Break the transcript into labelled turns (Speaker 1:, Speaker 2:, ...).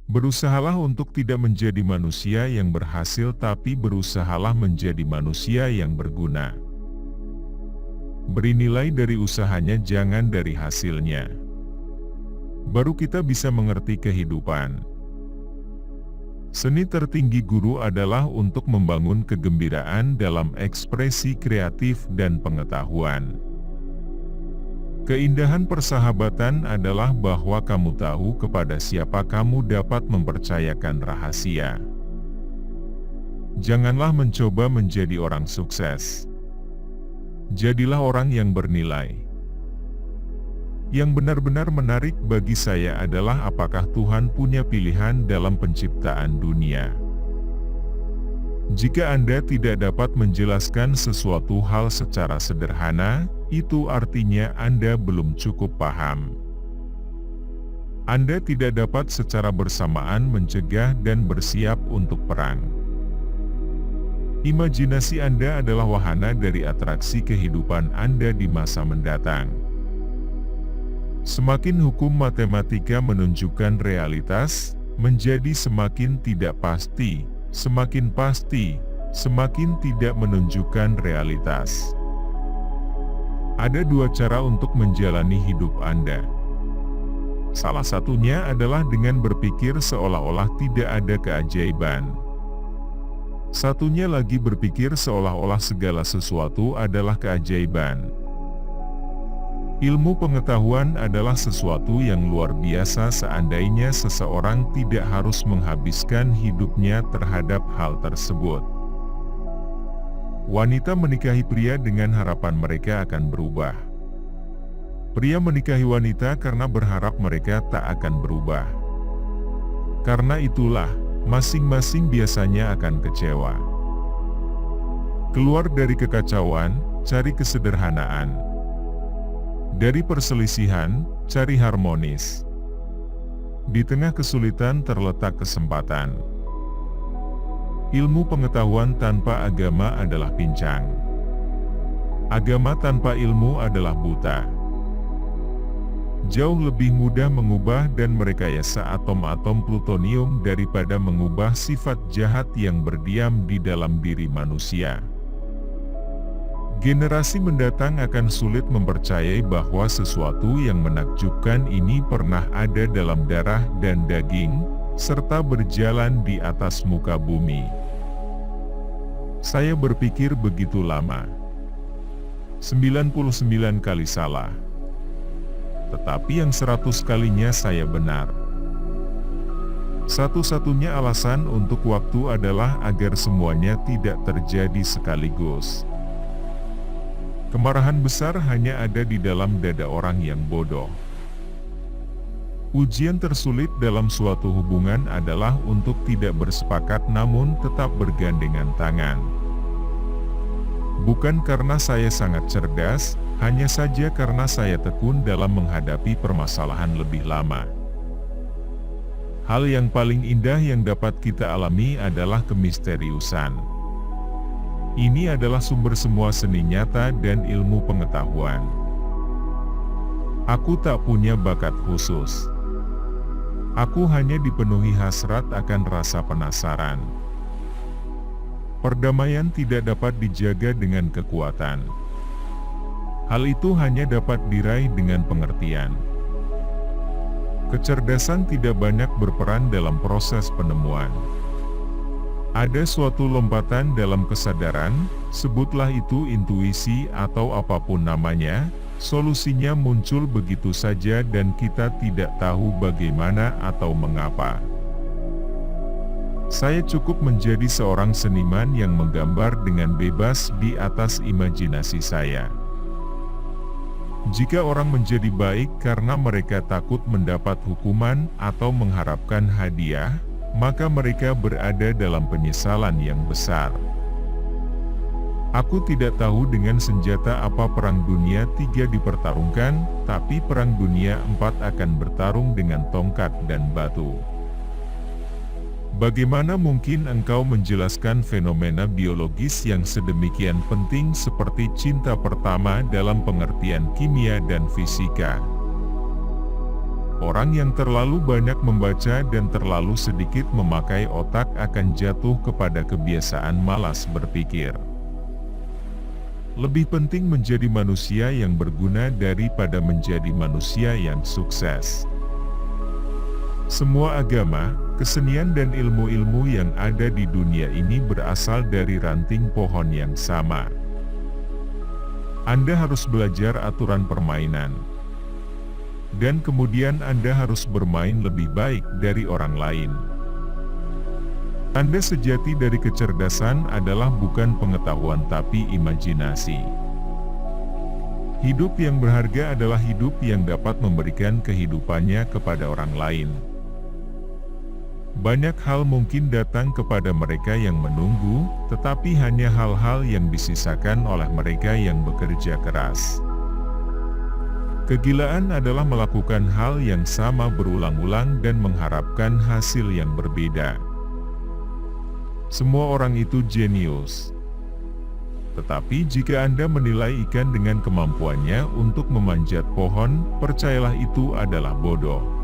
Speaker 1: Berusahalah untuk tidak menjadi manusia yang berhasil, tapi berusahalah menjadi manusia yang berguna. Beri nilai dari usahanya, jangan dari hasilnya. Baru kita bisa mengerti kehidupan. Seni tertinggi guru adalah untuk membangun kegembiraan dalam ekspresi kreatif dan pengetahuan. Keindahan persahabatan adalah bahwa kamu tahu kepada siapa kamu dapat mempercayakan rahasia. Janganlah mencoba menjadi orang sukses. Jadilah orang yang bernilai. Yang benar-benar menarik bagi saya adalah apakah Tuhan punya pilihan dalam penciptaan dunia. Jika Anda tidak dapat menjelaskan sesuatu hal secara sederhana, itu artinya Anda belum cukup paham. Anda tidak dapat secara bersamaan mencegah dan bersiap untuk perang. Imajinasi Anda adalah wahana dari atraksi kehidupan Anda di masa mendatang. Semakin hukum matematika menunjukkan realitas, menjadi semakin tidak pasti. Semakin pasti, semakin tidak menunjukkan realitas. Ada dua cara untuk menjalani hidup Anda. Salah satunya adalah dengan berpikir seolah-olah tidak ada keajaiban. Satunya lagi berpikir seolah-olah segala sesuatu adalah keajaiban. Ilmu pengetahuan adalah sesuatu yang luar biasa seandainya seseorang tidak harus menghabiskan hidupnya terhadap hal tersebut. Wanita menikahi pria dengan harapan mereka akan berubah. Pria menikahi wanita karena berharap mereka tak akan berubah. Karena itulah, masing-masing biasanya akan kecewa. Keluar dari kekacauan, cari kesederhanaan. Dari perselisihan, cari harmonis. Di tengah kesulitan terletak kesempatan. Ilmu pengetahuan tanpa agama adalah pincang. Agama tanpa ilmu adalah buta. Jauh lebih mudah mengubah dan merekayasa atom-atom plutonium daripada mengubah sifat jahat yang berdiam di dalam diri manusia. Generasi mendatang akan sulit mempercayai bahwa sesuatu yang menakjubkan ini pernah ada dalam darah dan daging, serta berjalan di atas muka bumi. Saya berpikir begitu lama. 99 kali salah. Tetapi yang 100 kalinya saya benar. Satu-satunya alasan untuk waktu adalah agar semuanya tidak terjadi sekaligus. Kemarahan besar hanya ada di dalam dada orang yang bodoh. Ujian tersulit dalam suatu hubungan adalah untuk tidak bersepakat namun tetap bergandengan tangan. Bukan karena saya sangat cerdas, hanya saja karena saya tekun dalam menghadapi permasalahan lebih lama. Hal yang paling indah yang dapat kita alami adalah kemisteriusan. Ini adalah sumber semua seni nyata dan ilmu pengetahuan. Aku tak punya bakat khusus. Aku hanya dipenuhi hasrat akan rasa penasaran. Perdamaian tidak dapat dijaga dengan kekuatan. Hal itu hanya dapat diraih dengan pengertian. Kecerdasan tidak banyak berperan dalam proses penemuan. Ada suatu lompatan dalam kesadaran, sebutlah itu intuisi atau apapun namanya, solusinya muncul begitu saja dan kita tidak tahu bagaimana atau mengapa. Saya cukup menjadi seorang seniman yang menggambar dengan bebas di atas imajinasi saya. Jika orang menjadi baik karena mereka takut mendapat hukuman atau mengharapkan hadiah, maka mereka berada dalam penyesalan yang besar. Aku tidak tahu dengan senjata apa Perang Dunia III dipertarungkan, tapi Perang Dunia IV akan bertarung dengan tongkat dan batu. Bagaimana mungkin engkau menjelaskan fenomena biologis yang sedemikian penting seperti cinta pertama dalam pengertian kimia dan fisika? Orang yang terlalu banyak membaca dan terlalu sedikit memakai otak akan jatuh kepada kebiasaan malas berpikir. Lebih penting menjadi manusia yang berguna daripada menjadi manusia yang sukses. Semua agama, kesenian dan ilmu-ilmu yang ada di dunia ini berasal dari ranting pohon yang sama. Anda harus belajar aturan permainan. Dan kemudian Anda harus bermain lebih baik dari orang lain. Tanda sejati dari kecerdasan adalah bukan pengetahuan tapi imajinasi. Hidup yang berharga adalah hidup yang dapat memberikan kehidupannya kepada orang lain. Banyak hal mungkin datang kepada mereka yang menunggu, tetapi hanya hal-hal yang disisakan oleh mereka yang bekerja keras. Kegilaan adalah melakukan hal yang sama berulang-ulang dan mengharapkan hasil yang berbeda. Semua orang itu jenius. Tetapi jika Anda menilai ikan dengan kemampuannya untuk memanjat pohon, percayalah itu adalah bodoh.